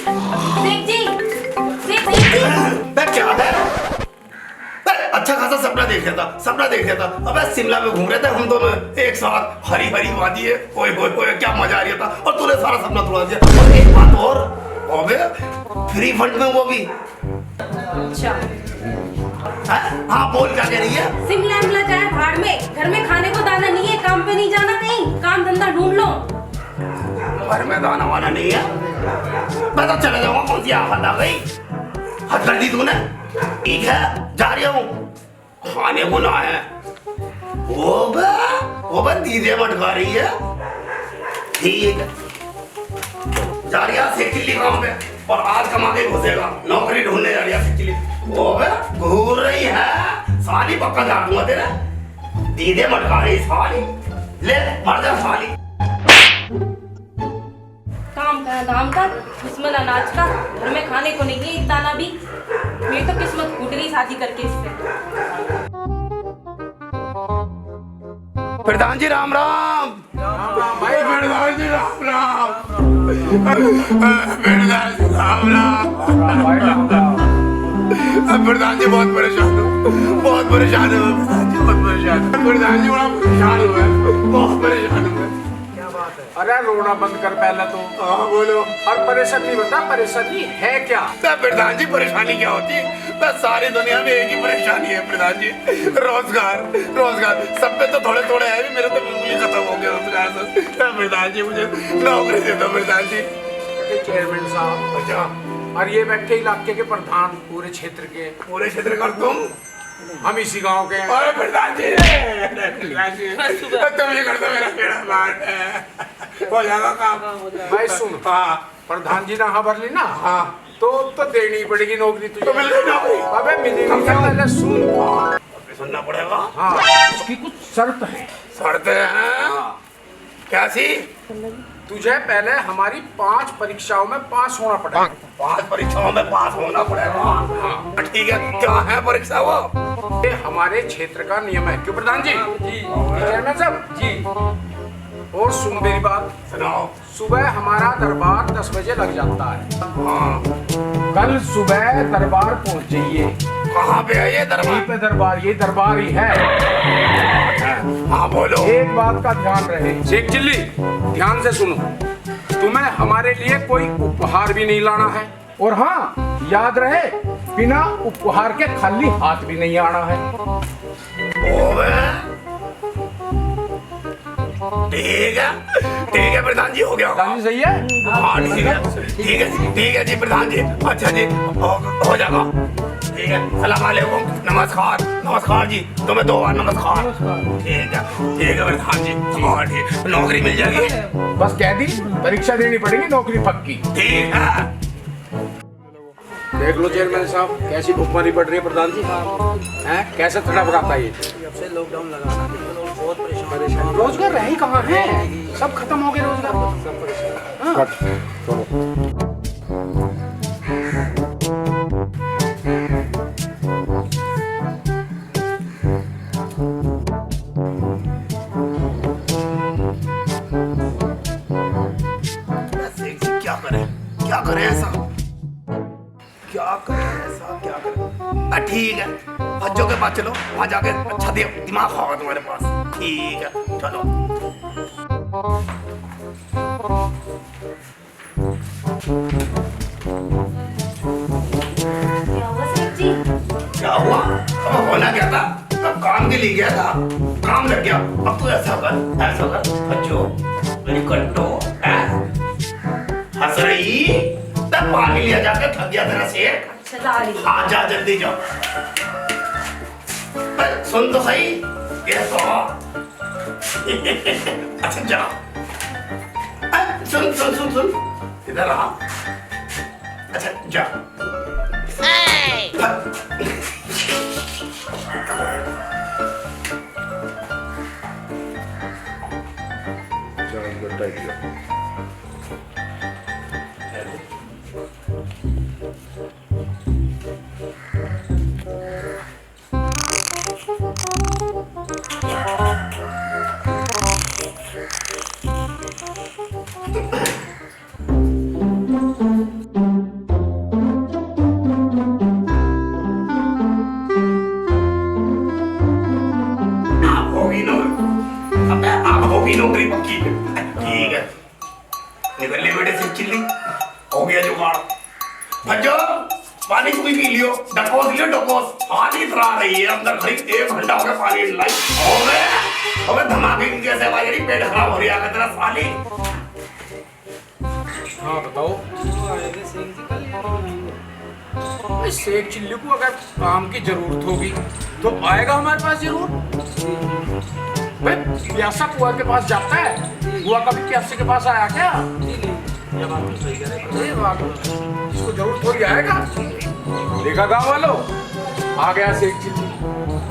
सेठ जी, सेठ जी। क्या है? अच्छा खासा सपना देख लिया था। अबे शिमला में घूम रहे थे हम दोनों एक साथ, हरी हरी वादी है, ओए ओए ओए क्या मजा आ रहा था, और तूने सारा सपना तोड़ दिया। और एक बात और, अबे फ्री फंड में वो भी। अच्छा हाँ बोल, क्या कह रही है? शिमला जाए भाड़ में, घर में खाने को दाना नहीं है, काम पे नहीं जाना, कहीं काम धंधा ढूंढ लो। घर में दाना वाना नहीं है, मैं तो चले जाऊंगा। कौन सी आफत आ गई? हद कर दी तूने। ठीक है, जा रही हूँ, खाने को ना है। वो बस दीदे मटका रही है। ठीक है, जा रही है सेक्चुअली काम पे, और आज कमा के घुसेगा, नौकरी ढूंढने जा रही है सेक्चुअली। वो घूर रही है साली, पक्का जा दूंगा तेरा। दीदे मटका रही साली, ले मर जा साली। काम का दुश्मन अनाज का, घर में खाने को नहीं है एक दाना भी। मेरी तो किस्मत फूट गई शादी करके इससे। प्रधान जी राम राम। भाई प्रधान जी राम राम। प्रधान जी राम राम। प्रधान जी बहुत परेशान हूँ, बहुत परेशान हूँ। प्रधान जी बहुत परेशान हूँ। प्रधान जी बड़ा परेशान हूँ, बहुत परेशान हूँ। क्या बात है? अरे रोना बंद कर पहले तो। हाँ बोलो। और परेशानी बता, परेशानी है क्या? प्रधान जी परेशानी क्या होती है? बस सारी दुनिया में एक ही परेशानी है प्रधान जी, रोजगार। सब पे तो थोड़े थोड़े है, मेरे तो बिल्कुल ही खत्म हो गया रोजगार से। प्रधान जी मुझे नौकरी दे दो प्रधान जी। चेयरमैन साहब। अच्छा। और ये बैठे इलाके के प्रधान, पूरे क्षेत्र का तुम? हम इसी गांव के। अरे प्रधान जी, तुम ये कर दो, मेरा बेड़ा पार है, हो जाएगा काम। भाई सुन, हाँ प्रधान जी ने हाँ भर ली ना, हाँ, तो देनी पड़ेगी नौकरी तुझे। तो मिल गई नौकरी। अबे मिलेगी क्या? पहले सुन। सुनना पड़ेगा। हाँ, उसकी कुछ शर्त है। शर्तें हैं? क्या सी? तुझे पहले हमारी 5 परीक्षाओं में पास होना पड़ेगा। 5 परीक्षाओं में पास होना पड़ेगा। हाँ ठीक है, क्या है परीक्षा वो? ये हमारे क्षेत्र का नियम है। क्यों प्रधान जी? जी चेयरमैन साहब जी। और सुन मेरी बात, सुनाओ। सुबह हमारा दरबार 10 बजे लग जाता है। हाँ। कल सुबह दरबार पहुंच जाइए। कहाँ पे है ये दरबार? यहीं पे दरबार, ये दरबार ही है। हाँ बोलो। एक बात का ध्यान रहे शेख चिल्ली, ध्यान से सुनो, तुम्हें हमारे लिए कोई उपहार भी नहीं लाना है। और हाँ याद रहे, बिना उपहार के खाली हाथ भी नहीं आना है। ठीक है प्रधान जी, हो गया। प्रधान जी सही है? हाँ ठीक है जी प्रधान जी। अच्छा जी, हो जाएगा। ठीक है, सलाम वालेकुम, नमस्कार जी, तुम्हें 2 बार नमस्कार। ठीक है प्रधान जी। हाँ ठीक, नौकरी मिल जाएगी। बस कह दी, परीक्षा देनी पड़ेगी, नौकरी पक्की। ठीक है। देख लो चेयरमैन साहब, कैसी भुखमरी बढ़ रही है प्रधान जी। हैं कैसे थोड़ा बताता है ये? जब से लॉकडाउन लगा ना, तो लोग बहुत परेशान। रोजगार रहे ही कहाँ है? सब खत्म हो गए रोजगार। सब परेशान। क्या करें ऐसा? ठीक है, हज्जों के पास चलो, वहां जाके अच्छा दिमाग होगा तुम्हारे पास। ठीक है चलो। क्या हुआ? अब होना क्या था? अब काम के लिए गया था, काम लग गया। अब तू ऐसा कर हज्जो, मेरी कट्टो हंस रही, तब पानी लिया जाके थक गया तेरा शेर। हाँ जा जल्दी जाओ। सुन तो सही, ये तो अच्छा जाओ। सुन इधर आ। अच्छा जा। होगी नौकरी पक्की। ठीक है, निकल ले बेटे से चिल्ली, हो गया जुगाड़। भज्जो पानी कोई पी लियो, डकोस लियो डकोस, हाथ ही इतरा रही है अंदर खड़ी, 1 घंटा हो गया पानी लाई। अबे धमाके की कैसे भाई, यही पेट खराब हो रहा है तेरा साली। हाँ बताओ। भाई शेख चिल्ली को अगर काम की जरूरत होगी तो आएगा हमारे पास जरूर। भाई प्यासा कुआ के पास जाता है, कुआ कभी प्यासे के पास आया क्या? ये बात तो सही कह रहे हैं। इसको जरूरत थोड़ी आएगा। देखा गाँव वालों, आ गया शेख चिल्ली,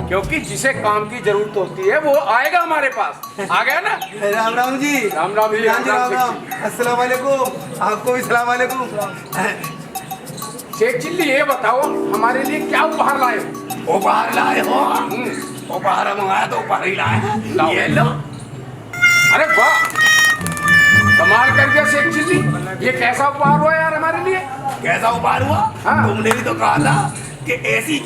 क्योंकि जिसे काम की जरूरत होती है वो आएगा हमारे पास। आ गया ना? राम राम जी। राम राम जी, राम राम राम। अस्सलाम वालेकुम। आपको भी सलाम वालेकुम। शेख चिल्ली ये बताओ हमारे लिए क्या उपहार लाए हो? उपहार लाए हो? उपहार मंगाया तो उपहार ही लाए हैं। ये लो। अरे वाह, कमाल कर दिया शेख चिल्ली, ये कैसा उपहार हुआ यार हमारे लिए? कैसा उपहार हुआ? हाँ। तुमने भी तो कहा था कि ऐसी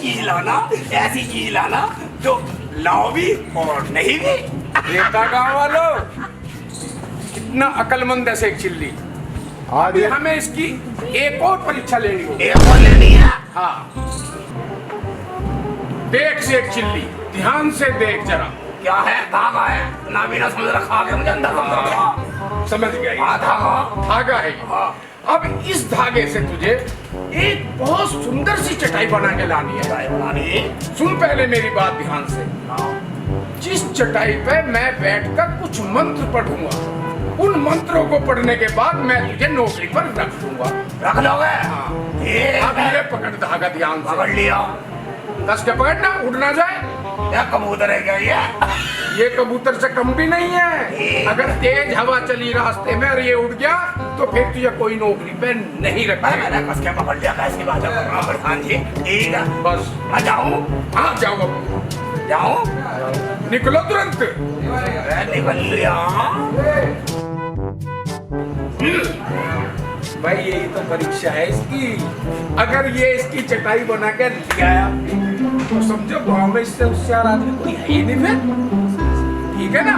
चीज लाना जो लाओ भी और नहीं भी। देखा गाँव वालों, कितना अकलमंद है शेख चिल्ली। अभी हमें इसकी एक और परीक्षा लेनी होगी। एक और लेनी है? हाँ, देख शेख चिल्ली, ध्यान से देख जरा। क्या है? धागा है ना, बिना समझ रखा आगे मुझे अंदर समझ गया ये? धागा। धागा है ये। हाँ। अब इस धागे से तुझे एक बहुत सुंदर सी चटाई बना के लानी है। चाय बनानी। सुन पहले मेरी बात ध्यान से। जिस चटाई पे मैं बैठकर कुछ मंत्र पढ़ूंगा, उन मंत्रों को पढ़ने के बाद मैं तुझे नौकरी पर रख दूंगा। रख लोगे? अब ये पकड़ धागा ध्यान से। पकड़ लिया। कस के पकड़ना, उड़ ना जाए। क्या कबूतर है क्या ये कबूतर से कम भी नहीं है। अगर तेज हवा चली रास्ते में और ये उड़ गया तो फिर तुझे कोई नौकरी पे नहीं रखा। मैंने कस के पकड़ लिया, कैसी बात है प्रधान जी? ठीक है, बस मैं जाऊँ? हाँ जाओ बाबू, जाऊँ? निकलो तुरंत। निकल लिया। भाई यही तो परीक्षा है इसकी। अगर ये इसकी चटाई बना के ले आया तो समझो गाँव में इससे होशियार आदमी कोई है ही नहीं फिर। ठीक है ना?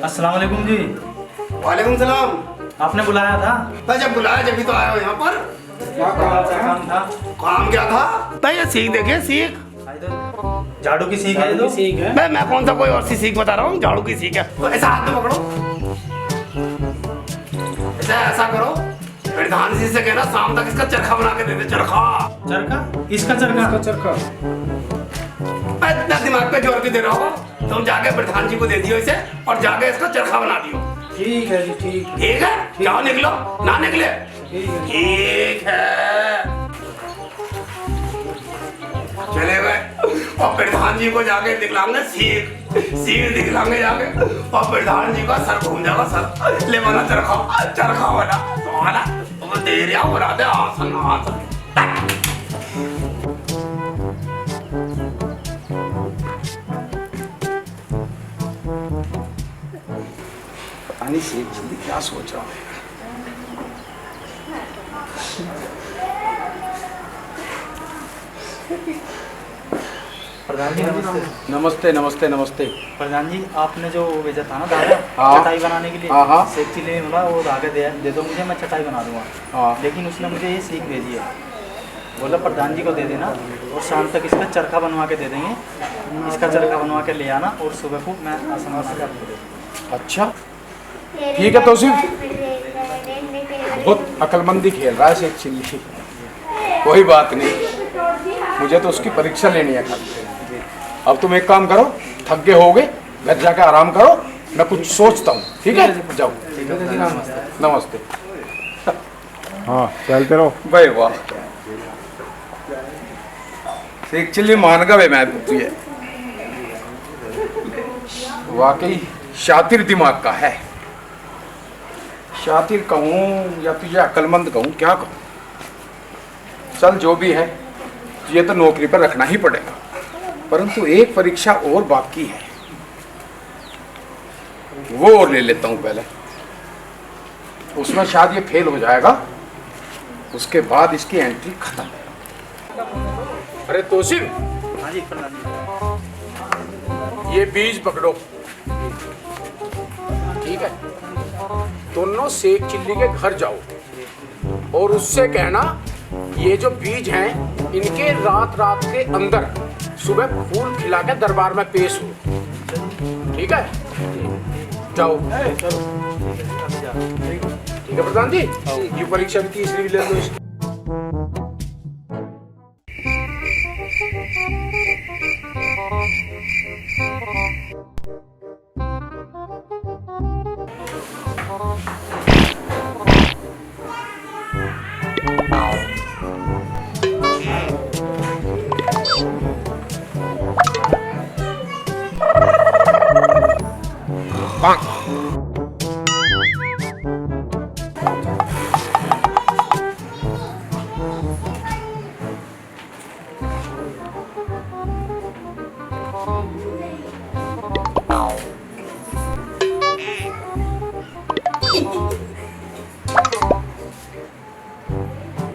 अस्सलाम वालेकुम जी। वालेकुम सलाम। आपने बुलाया था? मैं जब बुलाया जब भी तो आया हो यहाँ पर। क्या काम था? काम क्या था? तो ये सीख देखिए, सीख। झाड़ू की सीख है? सीख है। मैं कौन सा कोई और सी सीख बता रहा हूँ, झाड़ू की सीख है। तो ऐसा हाथ में पकड़ो, ऐसा करो, प्रधान जी से कहना शाम तक इसका चरखा बना के दे दे। चरखा? चरखा? इसका चरखा? चरखा मैं इतना दिमाग पे जोर भी दे रहा हूँ, तुम जाके प्रधान जी को दे दियो इसे और जाके इसका चरखा बना दियो। ठीक है जी, ठीक। ठीक है, जाओ निकलो, ना निकले? ठीक है, चले गए। और प्रधान जी को जाके दिखलाएंगे सीख दिखलाएंगे जाके, और प्रधान जी का सर घूम जाएगा। सर ले वाला चरखा वाला तो दे रहा हो रहा था आसन। पता नहीं शेख चिल्ली क्या सोच रहा है। प्रधान जी नमस्ते। नमस्ते नमस्ते नमस्ते। प्रधान जी आपने जो भेजा था ना धागा हाँ। चटाई बनाने के लिए, हाँ। शेख चिल्ली ने बोला वो धागा दे दो मुझे, मैं चटाई बना दूंगा। हाँ। लेकिन उसने मुझे ये सीख भेजी है, बोला प्रधान जी को दे देना और शाम तक इसका चरखा बनवा के दे देंगे। इसका चरखा बनवा के ले आना और सुबह को मैं आसन वासन कर दूँगा। अच्छा ठीक है, तो सिर्फ बहुत अकलमंदी खेल रहा है शेख चिल्ली। कोई बात नहीं, मुझे तो उसकी परीक्षा लेनी है खाली। अब तुम एक काम करो, थक गए होगे, घर जाके आराम करो, मैं कुछ सोचता हूँ। ठीक है, जाओ। नमस्ते। हाँ चलते रहो। भाई वाह, शेख चिल्ली मान गए मैं तुझे, वाकई शातिर दिमाग का है। शातिर कहूँ या तुझे अक्लमंद कहूँ, क्या कहूँ? चल जो भी है, तुझे तो नौकरी पर रखना ही पड़ेगा, परंतु एक परीक्षा और बाकी है, वो और ले लेता हूँ पहले। उसमें शायद ये फेल हो जाएगा, उसके बाद इसकी एंट्री खत्म। अरे तोसिफ, हाँ जी प्रधान जी। ये बीज पकड़ो, ठीक है? दोनों शेख चिल्ली के घर जाओ और उससे कहना ये जो बीज हैं इनके रात रात के अंदर सुबह फूल खिला के दरबार में पेश हो, ठीक है? जाओ। ठीक है प्रधान जी, ये परीक्षा भी तीसरी भी ले लो इसकी।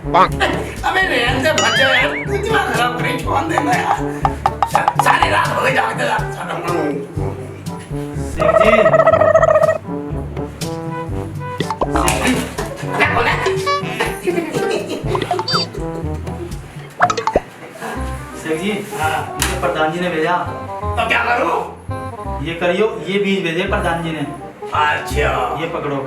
अबे रहने दे बच्चे यार, तू दिमाग खराब करे, छोड़ देना यार। सारी रात हो गई जागते जागते। शेख जी, क्या बोला? शेख जी, मुझे प्रधान जी ने भेजा। तो क्या करूं? ये करियो, ये बीज भेजे प्रधान जी ने, अच्छा, ये पकड़ो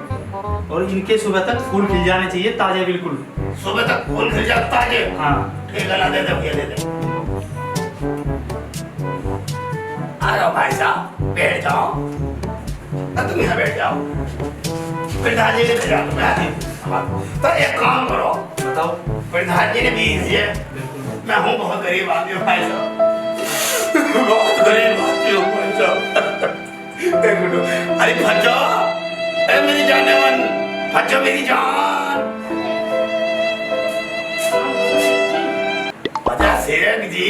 और इनके सुबह तक फूल खिल जाने चाहिए, ताजे बिल्कुल। सुबह तक फूल खिल जाता है। हाँ ठीक है, ला दे दे भैया, दे दे। आ जाओ भाई साहब, बैठ जाओ। तुम यहाँ बैठ जाओ। प्रधान जी ने भेजा तुम्हें, तो एक काम करो, बताओ। प्रधान जी ने बीज दिए। मैं हूँ बहुत गरीब आदमी हूँ भाई साहब, बहुत गरीब आदमी हूँ भाई साहब। एक मिनट, अरे भज्जो, अरे मेरी जाने मन, भज्जो मेरी जान। अच्छा शेख जी,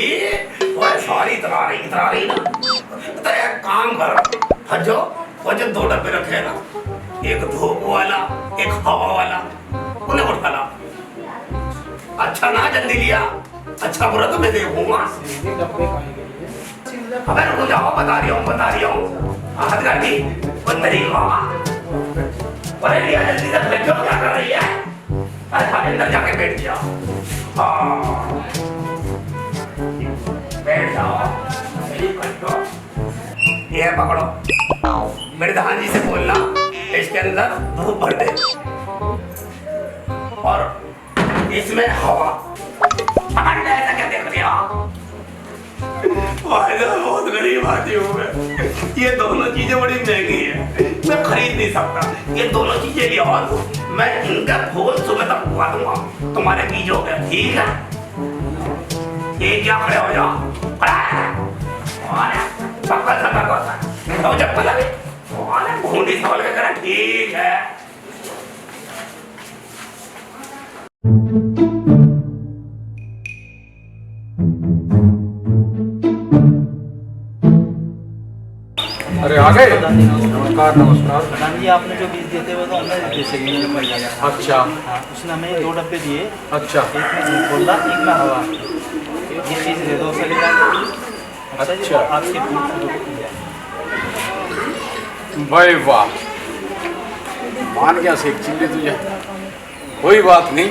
वो सॉरी इतरा रही ना, तो एक काम कर भज्जो, वो जो 2 डब्बे रखे ना, एक धूप वाला एक हवा वाला, उन्हें उठा ला। अच्छा ना जल्दी लिया, अच्छा बुरा तो मैं देखूंगा। अबे रुको जाओ, बता रही हूँ। हाथ कर दी, वो तरीका। अरे लिया जल्दी से, बैठो, क्या कर रही है? अच्छा अंदर जाके बैठ जाओ। हाँ, बैठ जाओ। ये पकड़ो, प्रधान जी से बोलना इसके अंदर धूप भर दे और इसमें हवा। ऐसा क्या देख रहे हो? बहुत गरीब आदमी हूँ मैं, ये दोनों चीजें बड़ी महंगी है, मैं खरीद नहीं सकता। ये दोनों चीजें ले आओ, मैं इनका फूल सुबह तक उगा दूंगा तुम्हारे बीजों के, ठीक है? ये क्या खड़े हो जाओ, पक्का सतर्क होता है, तो जब लगे घूंडी सवाल के करा, ठीक है? अरे आ गए? प्रधान जी नमस्कार। नमस्कार। प्रधान जी, आपने जो बीज दिए थे वो तो हमने दिए शेख जी ने। अच्छा हाँ, उसने हमें 2 डब्बे दिए, अच्छा एक में धूप बोला, एक में हवा। ये चीज़ दे दो चलेगा। अच्छा। आपके फूल भाई वाह, मान गया शेख चिल्ली तुझे, कोई बात नहीं।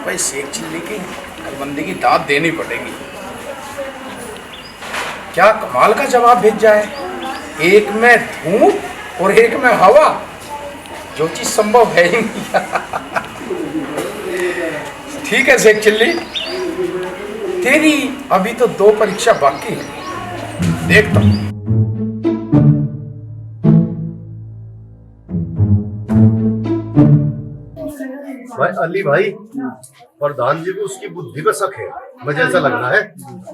भाई शेख चिल्ली की कलबंदी की दाद देनी पड़ेगी। क्या कमाल का जवाब भेज जाए, एक में धूप और एक में हवा, जो चीज संभव है ही नहीं। ठीक है शेख चिल्ली, तेरी अभी तो 2 परीक्षा बाकी है, देखता हूं। भाई अली भाई, प्रधान जी को उसकी बुद्धि पे शक है, मुझे ऐसा लग रहा है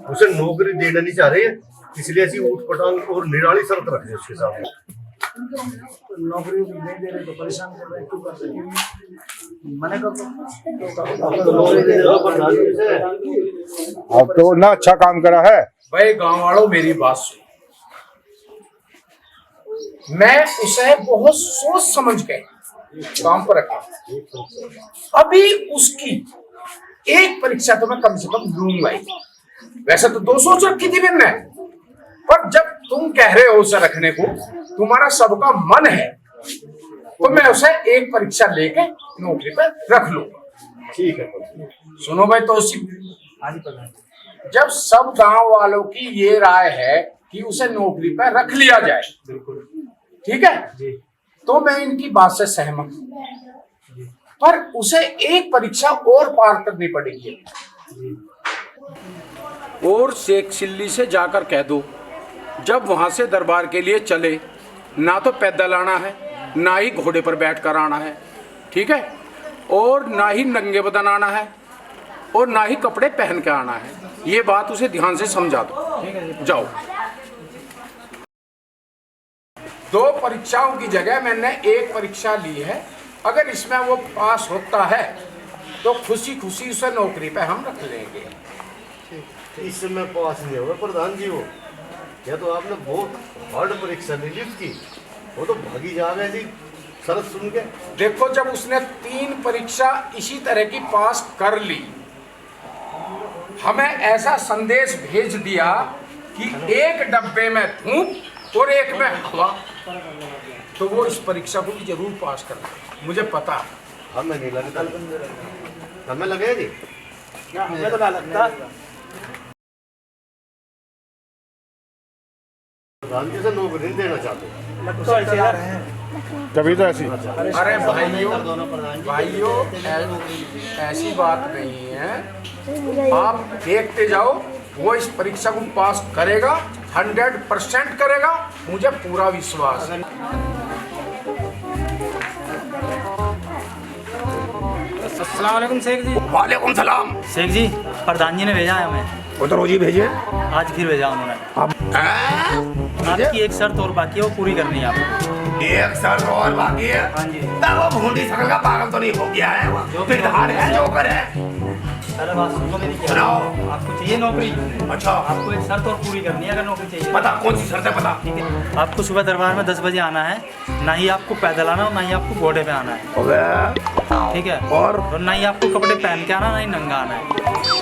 उसे नौकरी देना नहीं चाह रही है, इसलिए ऐसी ऊटपटांग और निराली शर्त रख दी उसके सामने। नौकरी नहीं दे रहे तो परेशान कर रहे, क्यों कर रहे? मना कर दो। तो नौकरी दे दो प्रधान जी से। अब तो ना अच्छा काम करा है। भाई गांव वालों मेरी बात सुनो, मैं उसे बहुत सोच समझ के काम पर रखा। अभी उसकी एक परीक्षा तो मैं कम से कम लूंगा ही। वैसे तो 2 सोच रखी थी मैंने, पर जब तुम कह रहे हो उसे रखने को, तुम्हारा सबका मन है, तो मैं उसे एक परीक्षा लेके नौकरी पर रख लूंगा। ठीक है। सुनो भाई, तो जब सब गांव वालों की ये राय है कि उसे नौकरी पर रख लिया जाए, ठीक है, तो मैं इनकी बात से सहमत हूं, पर उसे एक परीक्षा और पार करनी पड़ेगी। और शेख चिल्ली से जाकर कह दो, जब वहां से दरबार के लिए चले, ना तो पैदल आना है, ना ही घोड़े पर बैठ कर आना है, ठीक है, और ना ही नंगे बदन आना है, और ना ही कपड़े पहन के आना है। ये बात उसे ध्यान से समझा दो। जाओ। 2 परीक्षाओं की जगह मैंने एक परीक्षा ली है, अगर इसमें वो पास होता है तो खुशी खुशी उसे नौकरी पे हम रख लेंगे। इसमें पास नहीं होगा प्रधान जी वो, या तो आपने बहुत हार्ड परीक्षा ली उसकी, वो तो भागी जा रहे थी शरत सुन के। देखो, जब उसने 3 परीक्षा इसी तरह की पास कर ली, हमें ऐसा संदेश भेज दिया कि एक डब्बे में धूप और एक में हवा, तो वो इस परीक्षा को भी जरूर पास करना, मुझे पता है। हमें नहीं लगता, हमें लगे जी, हमें तो लगता प्रधान जी से नौकरी नहीं देना चाहते। तभी तो ऐसी। अरे भाइयों ऐसी बात नहीं है, आप देखते जाओ, वो इस परीक्षा को पास करेगा, 100% करेगा, मुझे पूरा विश्वास है। अस्सलाम वालेकुम शेख जी। वालेकुम सलाम। शेख जी, प्रधान जी ने भेजा है हमें। वो तो रोज ही भेजे। आज फिर भेजा उन्होंने। आपकी एक शर्त और बाकी है, वो पूरी करनी है आपको। एक शर्त और बाकी है। हाँ जी। तब वो भूंडी शकल का पागल तो नहीं हो गया है, वो फिरदार है, जोकर है। अरे बात सुनो मेरी, क्या सुनाओ। आपको चाहिए नौकरी? अच्छा, आपको एक शर्त और पूरी करनी है अगर नौकरी चाहिए। पता कौन सी शर्त है? पता। ठीक है, आपको सुबह दरबार में 10 बजे आना है, ना ही आपको पैदल आना और ना ही आपको घोड़े पे आना है, ठीक है, और ना ही आपको कपड़े पहन के आना, ना ही नंगा आना है।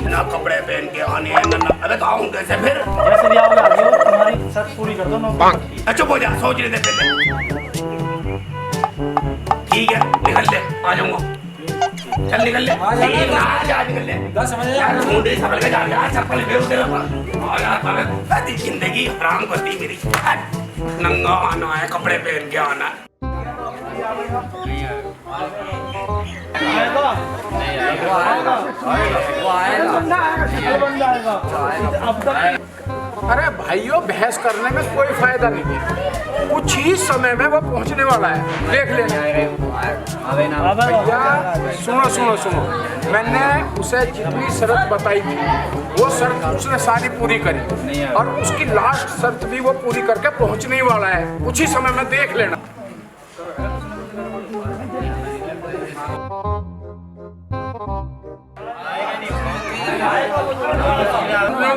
ना कपड़े पहन के आने हैं ना। अबे तो आऊं कैसे फिर? जैसे भी आओगे आ जाओ, तुम्हारी शर्त पूरी कर दो नौकरी। अच्छा हो जा, सोच लेते पहले। ठीक है, निकल ले, आ जाऊंगा। चल निकल ले। ठीक ना, जा निकल ले। यार भूंडी शकल के जा यार, चप्पल फेर दे पर। आ यार, सारी जिंदगी हराम कर दी मेरी। नंगा आना है, कपड़े पहन के आना है। अरे भाइयों, बहस करने में कोई फायदा नहीं है, कुछ ही समय में वो पहुंचने वाला है, देख लेना। भैया सुनो सुनो सुनो, मैंने उसे जितनी शर्त बताई थी वो शर्त उसने सारी पूरी करी, और उसकी लास्ट शर्त भी वो पूरी करके पहुंचने ही वाला है, कुछ ही समय में देख लेना।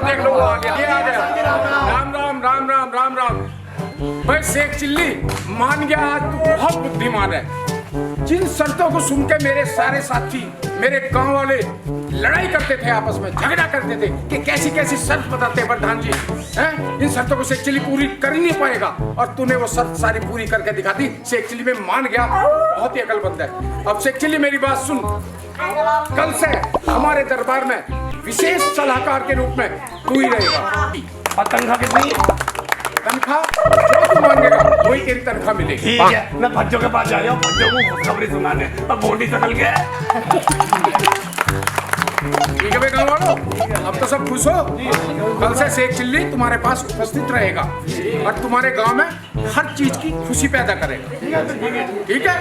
देख लो, आ गया, ये आ गया। राम राम राम राम राम राम। भाई शेख चिल्ली, मान गया आज तू बहुत बुद्धिमान है। जिन शर्तों को सुन के मेरे सारे साथी, मेरे गांव वाले लड़ाई करते थे, आपस में झगड़ा करते थे कि कैसी कैसी शर्त बताते हैं प्रधान जी, हैं? इन शर्तों को शेख चिल्ली पूरी कर ही नहीं पाएगा, और तूने वो शर्त सारी पूरी करके दिखा दी। शेख चिल्ली में मान गया, बहुत ही अकलमंद है। अब शेख चिल्ली मेरी बात सुन, कल से हमारे दरबार में विशेष सलाहकार के रूप में तू ही रहेगा। और तनख्वाह कितनी? तनख्वाह जो तू मांगेगा वही तेरी तनख्वाह मिलेगी। ठीक है, मैं भज्जों के पास जा रहा हूँ, भज्जों को खुशखबरी सुनाने। अब भूंडी शकल के। ठीक है भाई गाँव वालों, अब तो सब खुश हो। कल से शेख चिल्ली तुम्हारे पास उपस्थित रहेगा और तुम्हारे गांव में हर चीज की खुशी पैदा करेगा। ठीक है?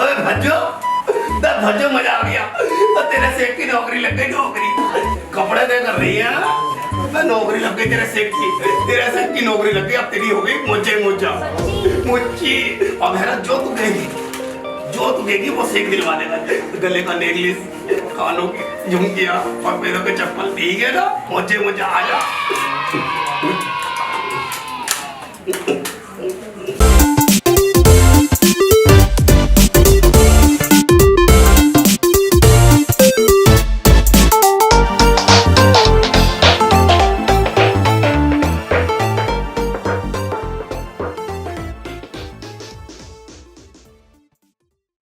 ओए भज्जो, भज्जो मजा आ गया। तो तेरे सेठ की नौकरी लग गई, नौकरी। कपड़े दे कर रही है मैं, नौकरी लग गई तेरे सेठ की, तेरे सेठ की नौकरी लग गई। अब तेरी हो गई मुझे मुझा मुच्ची। अब है ना जो तू देगी वो सेठ दिलवा देगा। गले का नेकलेस, कानों की झुमकियां और पैरों के चप्पल, ठीक है ना? मुझे आजा।